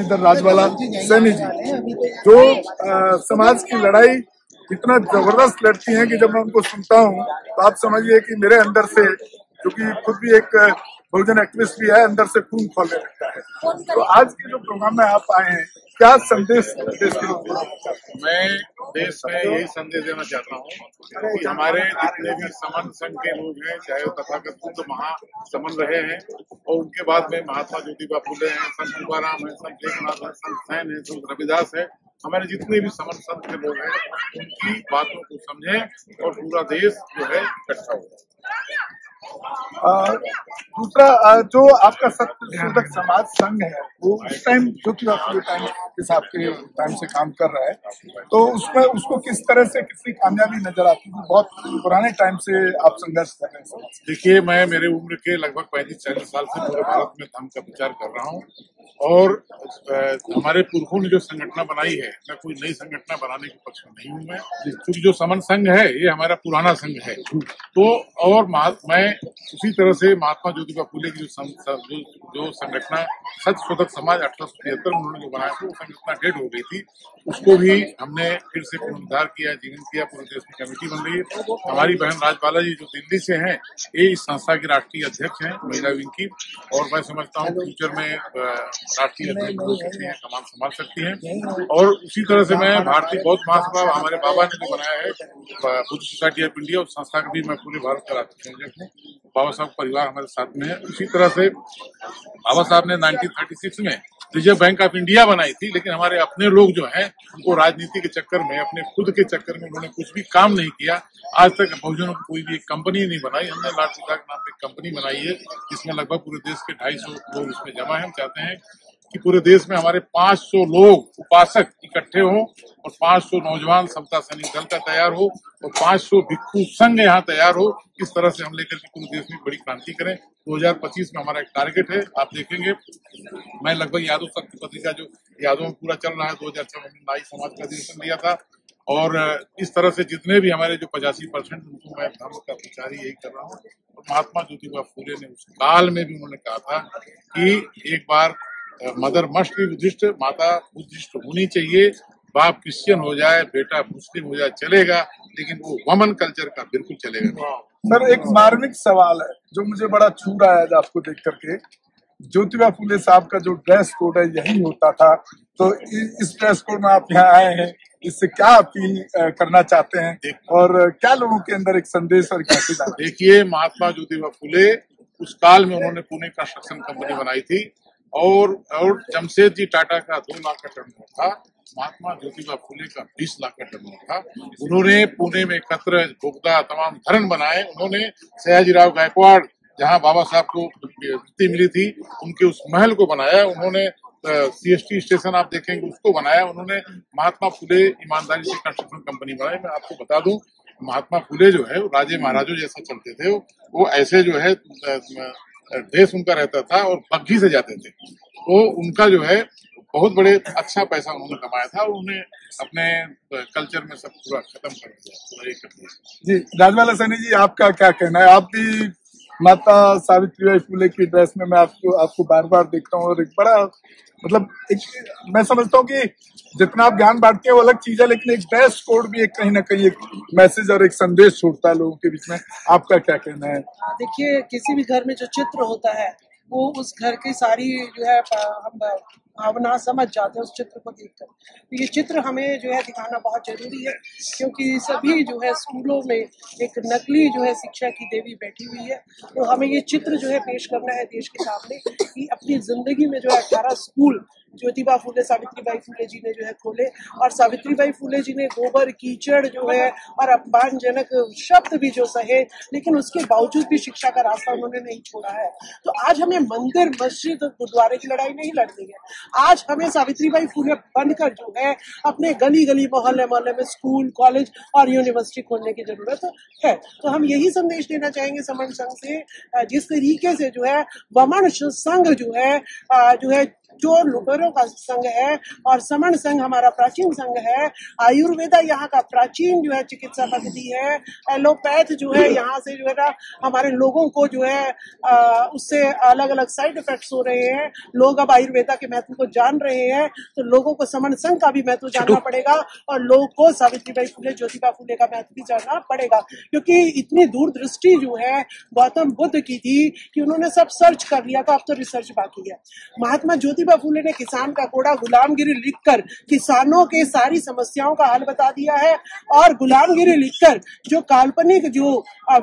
इधर राजबाला सैनी जी, जो समाज की लड़ाई इतना जबरदस्त लड़ती हैं कि जब मैं उनको सुनता हूँ तो आप समझिए कि मेरे अंदर से, जो कि खुद भी एक बहुजन एक्टिविस्ट भी है, अंदर से खून खोलने लगता है। तो आज के जो प्रोग्राम में आप आए हैं, क्या संदेश देश के लोगों को? मैं देश में यही संदेश देना चाहता हूँ कि हमारे जितने भी समन संघ के लोग हैं, चाहे वो तथागत बुद्ध महासमन रहे हैं और उनके बाद में महात्मा ज्योतिबा फुले हैं, संत तुकाराम है, संत एकनाथ है, संत सैन है, संत रविदास है, हमारे जितने भी समन संघ के लोग हैं उनकी बातों को समझें और पूरा देश जो है इकट्ठा हो। दूसरा, जो आपका सत्यशोधक समाज संघ है वो उस टाइम ज्योतिबा फुले टाइम के हिसाब के टाइम से काम कर रहा है, तो उसमें उसको किस तरह से कितनी कामयाबी नजर आती है? बहुत पुराने टाइम से आप संघर्ष कर रहे हैं। देखिए, मैं मेरे उम्र के लगभग 35-40 साल से पूरे भारत में धर्म का प्रचार कर रहा हूँ और हमारे पुरखों ने जो संगठन बनाई है, मैं कोई नई संगठन बनाने के पक्ष में नहीं हूँ मैं, क्योंकि जो समन संघ है ये हमारा पुराना संघ है। तो और मैं उसी तरह से महात्मा ज्योतिबा फुले की जो संगठन सत्यशोधक समाज 1873 में उन्होंने जो बनाया था, वो संगठन डेड हो गई थी, उसको भी हमने फिर से पुनरुद्धार किया, जीवन किया, पूरे देश में कमेटी बन रही है। हमारी बहन राजबाला जी जो दिल्ली से हैं, ये इस संस्था की राष्ट्रीय अध्यक्ष हैं, महिला विंग की, और मैं समझता हूँ फ्यूचर में राष्ट्रीय अध्यक्ष हो सकती हैं, कमान संभाल सकती हैं। और उसी तरह से मैं भारतीय बौद्ध महासभा, हमारे बाबा ने जो बनाया है बुद्ध सोसाइटी ऑफ इंडिया, उस संस्था का भी मैं पूरे भारत का राष्ट्रीय अध्यक्ष हूँ। बाबा साहब परिवार हमारे साथ में है। उसी तरह से बाबा साहब ने 1936 में रिजर्व बैंक ऑफ इंडिया बनाई थी, लेकिन हमारे अपने लोग जो हैं वो राजनीति के चक्कर में, अपने खुद के चक्कर में उन्होंने कुछ भी काम नहीं किया। आज तक बहुजनों की कोई भी एक कंपनी नहीं बनाई। हमने लाल सीधा के नाम पे एक कंपनी बनाई है, जिसमें लगभग पूरे देश के 250 लोग उसमें जमा है। हम चाहते हैं कि पूरे देश में हमारे 500 लोग उपासक इकट्ठे हों और 500 नौजवान समता सैनिक दल का तैयार हो और 500 भिक्षु संघ यहाँ तैयार हो। इस तरह से हम लेकर के पूरे देश में बड़ी क्रांति करें। 2025 में हमारा एक टारगेट है, आप देखेंगे। मैं लगभग यादव शक्ति पत्रिका जो यादव में पूरा चल रहा है, 2006 में नाई समाज का अधिवेशन लिया था, और इस तरह से जितने भी हमारे जो 85% उनको मैं धर्म का प्रचार यही कर रहा हूँ। और महात्मा ज्योतिबा फुले ने उस काल में भी उन्होंने कहा था कि एक बार मदर मस्ट बी बुद्धिस्ट, माता बुद्धिस्ट होनी चाहिए, बाप क्रिश्चियन हो जाए, बेटा मुस्लिम हो जाए चलेगा, लेकिन वो वमन कल्चर का बिल्कुल चलेगा नहीं। सर, एक मार्मिक सवाल है जो मुझे बड़ा छू रहा है आज आपको देख करके। ज्योतिबा फुले साहब का जो ड्रेस कोड है यही होता था, तो इस ड्रेस कोड में आप यहाँ आए हैं, इससे क्या अपील करना चाहते हैं और क्या लोगों के अंदर एक संदेश और क्या सीधा? देखिए, महात्मा ज्योतिबा फुले उस काल में उन्होंने पुणे कंस्ट्रक्शन कंपनी बनाई थी और जमशेदजी टाटा का 2 लाख का टर्नओवर था, महात्मा ज्योतिबा फुले का 20 लाख का टर्नओवर था। उन्होंने पुणे में कत्र, बोगदा, तमाम धरण बनाए। उन्होंने सयाजीराव गायकवाड़, जहां बाबा साहब को मुक्ति मिली थी, उनके उस महल को बनाया। उन्होंने CST स्टेशन आप देखेंगे उसको बनाया। उन्होंने महात्मा फुले ईमानदारी से कंस्ट्रक्शन कंपनी बनाई। मैं आपको बता दूं, महात्मा फुले जो है वो राजे महाराजों जैसा चलते थे। वो ऐसे जो है देश उनका रहता था और बग्घी से जाते थे। तो उनका जो है बहुत बड़े अच्छा पैसा उन्होंने कमाया था और उन्हें अपने कल्चर में सब पूरा खत्म कर दिया। जी, राजबाला सैनी जी, आपका क्या कहना है? आप भी माता सावित्रीबाई फुले की ड्रेस में मैं आपको बार बार देखता हूँ और एक बड़ा मतलब मैं समझता हूँ कि जितना आप ज्ञान बांटते हैं वो अलग चीज है, लेकिन एक ड्रेस कोड भी एक कहीं ना कहीं एक मैसेज और एक संदेश छोड़ता है लोगों के बीच में। आपका क्या कहना है? देखिए, किसी भी घर में जो चित्र होता है वो उस घर की सारी जो है हम भावना समझ जाते हैं उस चित्र को देखकर। तो ये चित्र हमें जो है दिखाना बहुत जरूरी है, क्योंकि सभी जो है स्कूलों में एक नकली जो है शिक्षा की देवी बैठी हुई है। तो हमें ये चित्र जो है पेश करना है देश के सामने कि अपनी जिंदगी में जो है 18 स्कूल ज्योतिबा फुले, सावित्रीबाई फुले जी ने जो है खोले, और सावित्रीबाई फुले जी ने गोबर, कीचड़ जो है और अपमानजनक शब्द भी जो सहे, लेकिन उसके बावजूद भी शिक्षा का रास्ता उन्होंने नहीं छोड़ा है। तो आज हमें मंदिर, मस्जिद, गुरुद्वारे की लड़ाई नहीं लड़नी है। आज हमें सावित्रीबाई फुले बनकर जो है अपने गली गली, मोहल्ले मोहल्ले में स्कूल, कॉलेज और यूनिवर्सिटी खोलने की जरूरत है। तो हम यही संदेश देना चाहेंगे समन संघ से, जिस तरीके से जो है वमन संघ जो है जो लुटेरों का संघ है और समण संघ हमारा प्राचीन संघ है। आयुर्वेदा यहाँ का प्राचीन जो है चिकित्सा पद्धति है। एलोपैथ जो है यहाँ से जो है ना हमारे लोगों को जो है उससे अलग अलग साइड इफेक्ट्स हो रहे हैं। लोग अब आयुर्वेदा के महत्व को जान रहे हैं, तो लोगों को समण संघ का भी महत्व जानना पड़ेगा और लोगों को सावित्रीबाई फुले ज्योतिबा फुले का महत्व भी जानना पड़ेगा, क्योंकि इतनी दूरदृष्टि जो है गौतम बुद्ध की थी कि उन्होंने सब सर्च कर लिया था, अब तो रिसर्च बाकी है। महात्मा ज्योतिबा फुले ने किसान का कोड़ा गुलामगिरी लिखकर किसानों के सारी समस्याओं का हल बता दिया है और गुलामगिरी लिखकर जो काल्पनिक जो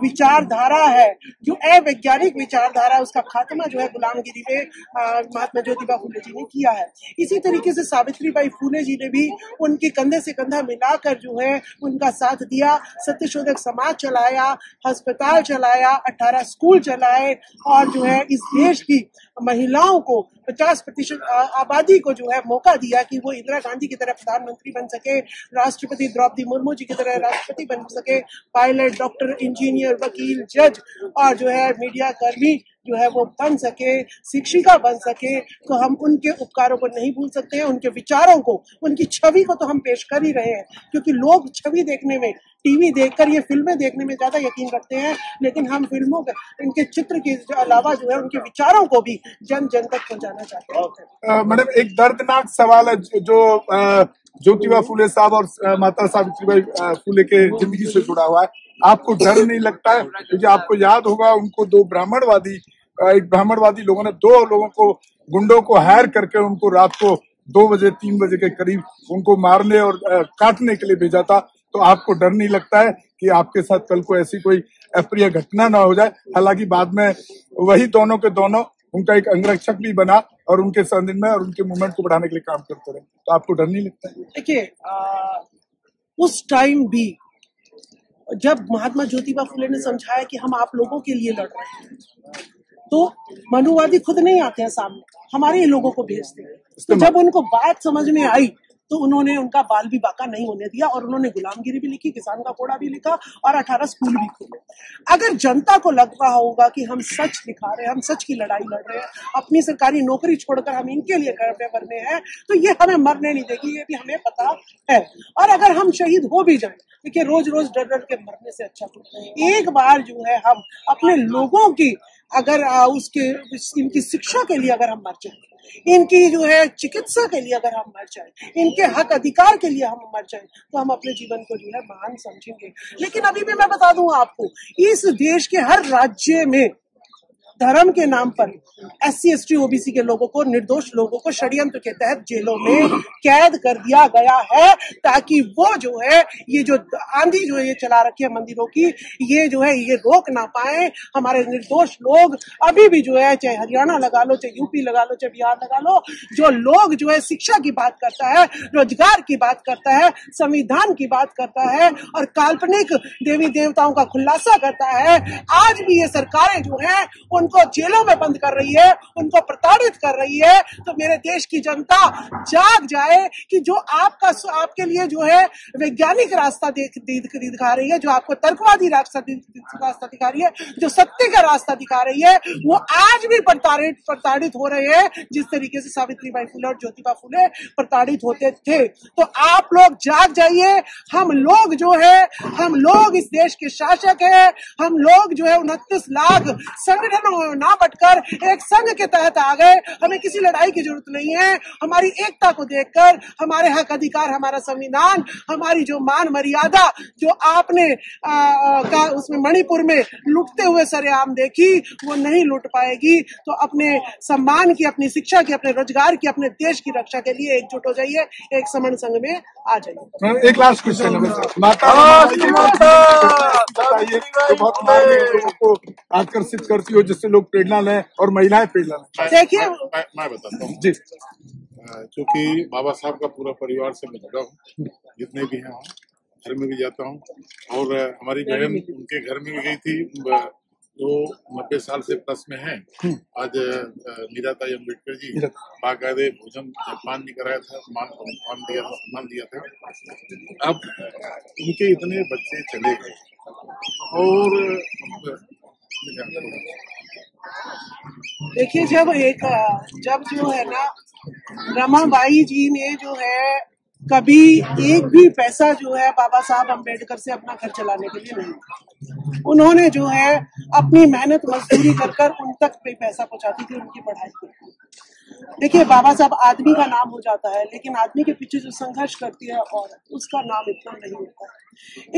विचारधारा है, जो अवैज्ञानिक विचारधारा, उसका खात्मा जो है गुलामगिरी में महात्मा ज्योतिबा फुले जी ने किया है। इसी तरीके से सावित्रीबाई फुले जी ने भी उनके कंधे से कंधा मिलाकर जो है उनका साथ दिया, सत्यशोधक समाज चलाया, अस्पताल चलाया, 18 स्कूल चलाए और जो है इस देश की महिलाओं को 50% आबादी को जो है मौका दिया कि वो इंदिरा गांधी की तरह प्रधानमंत्री बन सके, राष्ट्रपति द्रौपदी मुर्मू जी की तरह राष्ट्रपति बन सके, पायलट, डॉक्टर, इंजीनियर, वकील, जज और जो है मीडिया कर्मी जो है वो बन सके, शिक्षिका बन सके। तो हम उनके उपकारों को नहीं भूल सकते हैं, उनके विचारों को, उनकी छवि को तो हम पेश कर ही रहे हैं, क्योंकि लोग छवि देखने में, टीवी देखकर ये फिल्में देखने में ज्यादा यकीन रखते हैं, लेकिन हम फिल्मों के इनके चित्र के अलावा जो है उनके विचारों को भी जन जन तक पहुंचाना चाहते हैं। मैडम, एक दर्दनाक सवाल है जो ज्योतिबा फुले साहब और माता सावित्रीबाई फुले के जिंदगी से जुड़ा हुआ है। आपको डर नहीं लगता है? क्योंकि आपको याद होगा उनको एक ब्राह्मणवादी लोगों ने 2 लोगों को, गुंडों को हायर करके उनको रात को 2 बजे 3 बजे के करीब उनको मारने और काटने के लिए भेजा था। तो आपको डर नहीं लगता है कि आपके साथ कल को ऐसी कोई अप्रिय घटना ना हो जाए? हालांकि बाद में वही दोनों के दोनों उनका एक अंगरक्षक भी बना और उनके संदिग्ध में और उनके मूवमेंट को बढ़ाने के लिए काम करते रहे। तो आपको डर नहीं लगता है? देखिए, उस टाइम भी जब महात्मा ज्योतिबा फुले ने समझाया कि हम आप लोगों के लिए लड़ रहे हैं, तो मनुवादी खुद नहीं आते हैं सामने, हमारे ही लोगों को भेजते हैं। तो जब उनको बात समझ में आई तो उन्होंने उनका बाल भी बाका नहीं होने दिया और उन्होंने गुलामगिरी भी लिखी, किसान का कोड़ा भी लिखा और 18 स्कूल भी खोले। अगर जनता को लग रहा होगा कि हम सच दिखा रहे हैं, हम सच की लड़ाई लड़ रहे हैं, अपनी सरकारी नौकरी छोड़कर हम इनके लिए करने हैं, तो ये हमें मरने नहीं देगी, ये भी हमें पता है। और अगर हम शहीद हो भी जाए, देखिए रोज रोज डर डर के मरने से अच्छा एक बार जो है हम अपने लोगों की अगर इनकी शिक्षा के लिए अगर हम मर जाए, इनकी जो है चिकित्सा के लिए अगर हम मर जाए, इनके हक अधिकार के लिए हम मर जाए, तो हम अपने जीवन को जो है महान समझेंगे। लेकिन अभी भी मैं बता दूं आपको, इस देश के हर राज्य में धर्म के नाम पर SC ST OBC के लोगों को, निर्दोष लोगों को षड्यंत्र के तहत जेलों में कैद कर दिया गया है, ताकि वो जो है ये जो आंधी जो है ये चला रखी है मंदिरों की, ये जो है ये रोक ना पाए। हमारे निर्दोष लोग अभी भी जो है, चाहे हरियाणा लगा लो, चाहे यूपी लगा लो, चाहे बिहार लगा लो, जो लोग जो है शिक्षा की बात करता है, रोजगार की बात करता है, संविधान की बात करता है और काल्पनिक देवी देवताओं का खुलासा करता है, आज भी ये सरकारें जो है उनको जेलों में बंद कर रही है, उनको प्रताड़ित कर रही है। तो मेरे देश की जनता जाग जाए कि जो आपके लिए जो है वैज्ञानिक रास्ता दिखा रही है, जो आपको तर्कवादी रास्ता दिखा रही है, जो सत्य का रास्ता दिखा रही है, वो आज भी प्रताड़ित हो रहे हैं, जिस तरीके से सावित्रीबाई फुले और ज्योतिबा फुले प्रताड़ित होते थे। तो आप लोग जाग जाइए। हम लोग जो है, हम लोग इस देश के शासक हैं, हम लोग जो है 29 लाख संगठनों ना बटकर एक संघ के तहत आ गए। हमें किसी लड़ाई की जरूरत नहीं है। हमारी एकता को देखकर, हमारे हक अधिकार, हमारा संविधान, हमारी जो मान मर्यादा जो आपने उसमें मणिपुर में लुटते हुए सरेआम देखी, वो नहीं लुट पाएगी। तो अपने सम्मान की, अपनी शिक्षा की, अपने रोजगार की, अपने देश की रक्षा के लिए एकजुट हो जाइए, एक समण संघ में आ जाइए। एक लास्ट क्वेश्चन है, माता बताइए तो बहुत लोगों को आकर्षित करती हो, जिससे लोग प्रेरणा लें और महिलाएं प्रेरणा लें। देखिए, मैं बताता हूँ जी, क्योंकि बाबा साहब का पूरा परिवार से मैं जुड़ा हूँ, जितने भी हैं घर में भी जाता हूँ, और हमारी बहन उनके घर में भी गई थी, जो 90 साल से प्लस में है। आज मीराताई अम्बेडकर जी बाकायदे भोजन जलपान भी कराया था, सम्मान दिया था। अब उनके इतने बच्चे चले गए और देखिए, जब जो है ना, रमाबाई जी ने जो है कभी एक भी पैसा जो है बाबा साहब अम्बेडकर से अपना घर चलाने के लिए नहीं, उन्होंने जो है अपनी मेहनत मजदूरी कर उन तक पे पैसा पहुंचाती थी उनकी पढ़ाई के लिए। देखिए, बाबा साहब आदमी का नाम हो जाता है, लेकिन आदमी के पीछे जो संघर्ष करती है औरत, उसका नाम इतना नहीं होता है।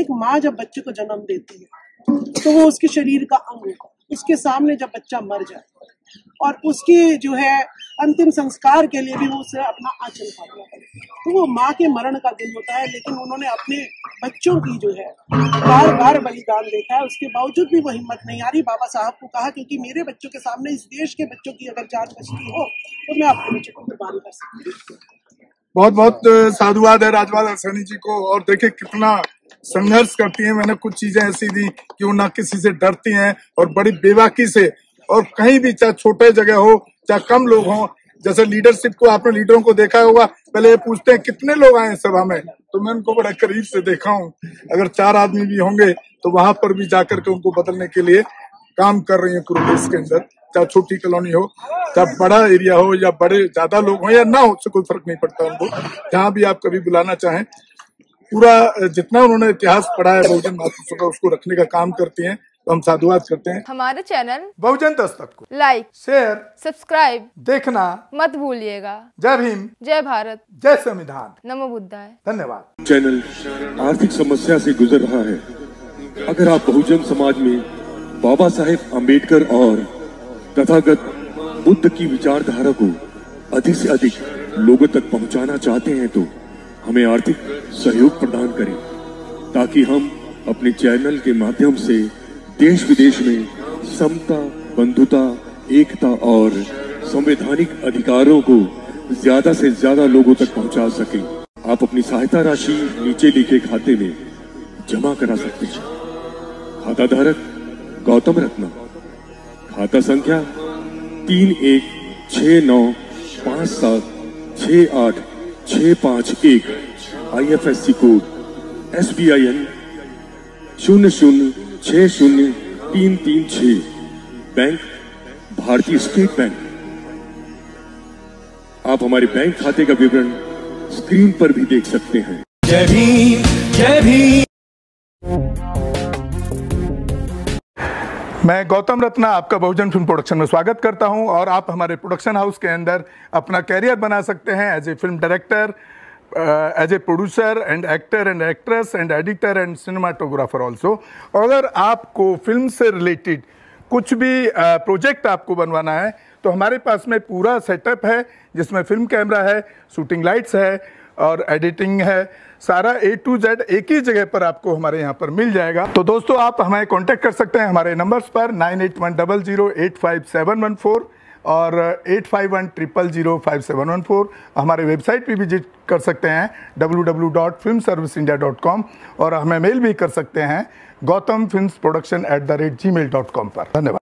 एक माँ जब बच्चे को जन्म देती है तो वो उसके शरीर का अंग होगा, उसके सामने जब बच्चा मर जाए और उसकी जो है अंतिम संस्कार के लिए भी वो उसे अपना आंचल फाड़ना पड़े, तो वो माँ के मरण का दिन होता है। लेकिन उन्होंने अपने बच्चों की जो है बार बार बलिदान देखा है, उसके बावजूद भी वो हिम्मत नहीं आ रही। बाबा साहब को कहा, क्योंकि मेरे बच्चों के सामने इस देश के बच्चों की अगर जान बचती हो तो मैं अपने बच्चों को कुर्बान कर सकती हूँ। बहुत बहुत साधुवाद है राजबाला सैनी जी को। और देखिए कितना संघर्ष करती हैं। मैंने कुछ चीजें ऐसी दी कि वो ना किसी से डरती हैं और बड़ी बेबाकी से, और कहीं भी चाहे छोटे जगह हो चाहे कम लोग हों, जैसे लीडरशिप को आपने लीडरों को देखा होगा, पहले ये पूछते हैं कितने लोग आए सभा में, तो मैं उनको बड़ा करीब से देखा हूँ। अगर 4 आदमी भी होंगे तो वहां पर भी जाकर के उनको बदलने के लिए काम कर रही है कुरुदेश के अंदर, चाहे छोटी कॉलोनी हो चाहे बड़ा एरिया हो या बड़े ज्यादा लोग हो या ना हो, उससे कोई फर्क नहीं पड़ता उनको। जहां भी आप कभी बुलाना चाहें, पूरा जितना उन्होंने इतिहास पढ़ा है बहुजन मातृत्व का, उसको रखने का काम करती हैं। तो हम साधुवाद करते हैं। हमारे चैनल बहुजन दस्तक को लाइक, शेयर, सब्सक्राइब देखना मत भूलिएगा। जय भीम, जय भारत, जय संविधान, नमो बुद्धाय। धन्यवाद। चैनल आर्थिक समस्या से गुजर रहा है। अगर आप बहुजन समाज में बाबा साहेब अम्बेडकर और तथागत बुद्ध की विचारधारा को अधिक से अधिक लोगों तक पहुंचाना चाहते हैं तो हमें आर्थिक सहयोग प्रदान करें, ताकि हम अपने चैनल के माध्यम से देश विदेश में समता, बंधुता, एकता और संवैधानिक अधिकारों को ज्यादा से ज्यादा लोगों तक पहुंचा सकें। आप अपनी सहायता राशि नीचे लिखे खाते में जमा करा सकते हैं। खाता धारक गौतम रत्ना, खाता संख्या 3169576865 IFSC कोड SBIN 0060336, बैंक भारतीय स्टेट बैंक। आप हमारे बैंक खाते का विवरण स्क्रीन पर भी देख सकते हैं। जय भीम, जय भीम। मैं गौतम रत्ना आपका बहुजन फिल्म प्रोडक्शन में स्वागत करता हूं, और आप हमारे प्रोडक्शन हाउस के अंदर अपना कैरियर बना सकते हैं as a film director, as a producer and actor and actress and editor and cinematographer also. अगर आपको फिल्म से रिलेटेड कुछ भी प्रोजेक्ट आपको बनवाना है तो हमारे पास में पूरा सेटअप है, जिसमें फिल्म कैमरा है, शूटिंग लाइट्स है और एडिटिंग है। सारा A to Z एक ही जगह पर आपको हमारे यहाँ पर मिल जाएगा। तो दोस्तों, आप हमें कांटेक्ट कर सकते हैं हमारे नंबर्स पर 9810085714 और 8510005714। हमारे वेबसाइट पे विजिट कर सकते हैं www.filmserviceindia.com, और हमें मेल भी कर सकते हैं gautamfilmsproduction@gmail.com पर। धन्यवाद।